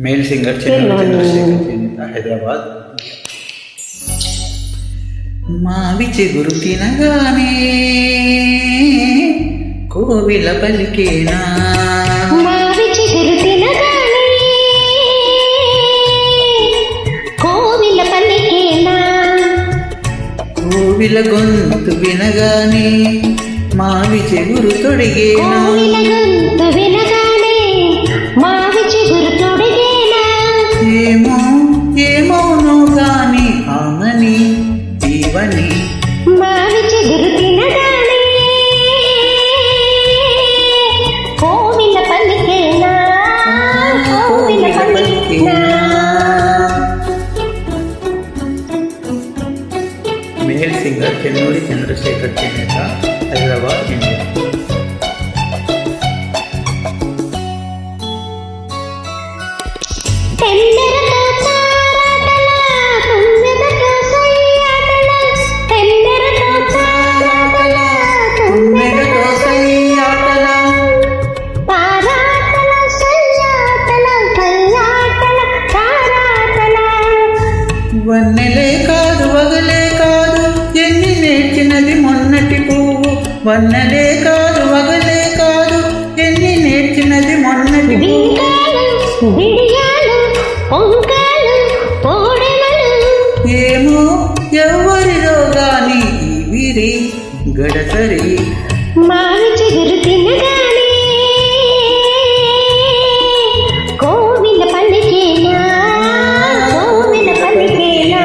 Male singer Chandrasekhar Hyderabad. మావి చిగురు తినగానే కోవిల పలికేనా, మావి చిగురు తినగానే కోవిల పలికేనా, కోవిల గొంతు వినగానే మావి చిగురు తొడిగేనా, కోవిల గొంతు వినగానే మావి చిగురు తొడిగేనా. ఏమో ఏమోనో గాని ఆమని జీవని మావి చిగురు తినగానే కోవిల పలికేనా, కోవిల పలికేనా. మేల్ సింగర్ చెన్నూరి చంద్రశేఖర్ చేనేత హైదరాబాద్, ఇండియా. వన్నెలే కాదు వగలే కాదు ఎన్ని నేర్చినది మొన్నటి పువ్వు, వన్నెలే కాదు వగలే కాదు ఎన్ని నేర్చినది మొన్నటి పువ్వు. ఏమో ఎవరిలో గాని వీరి గడసరి మావి చిగురు తినగానే కోవిల పలికేనా, కోవిల పలికేనా.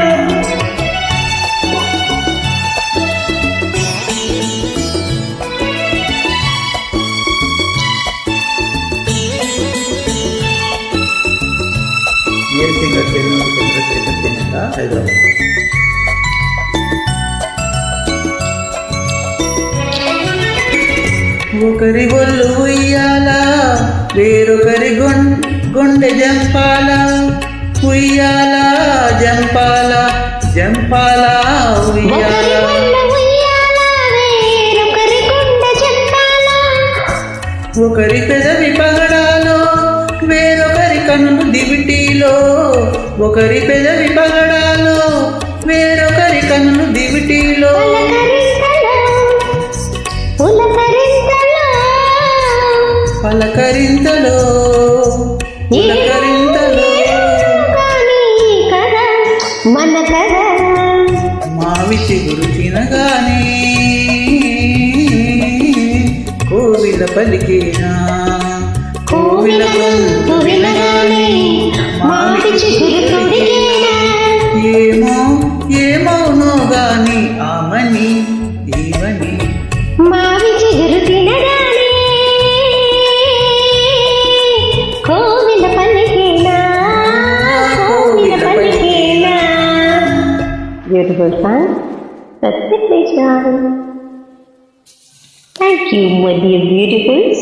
మేల్ సింగర్ చెన్నూరి చంద్రశేఖర్ చేనేత హైదరాబాద్. ఒకరి ఒళ్ళు ఉయ్యాల వేరొకరి గుండె జంపాల, ఉయ్యాల జంపాల జంపాల ఉయ్యాల. ఒకరి పెదవి పగడాలో వేరొకరి కన్నులు దివిటీలో, ఒకరి పెదవి పగడాలో వేరొకరి కన్నులు దివిటీలో. పలకరింతలో పులకరింతలో మన కథ. మావి చిగురు తినగానే కోవిల పలికేనా, కోవిల గొంతు వినగానే మావి చిగురు తొడిగేనా. ఏమో ఏమోనో గాని ఆమని ఈవని మావి చిగురు తినగానే Koil పలికేనా, Koil పలికేనా. Beautiful song. That's it, please. Thank you, my dear beautifuls.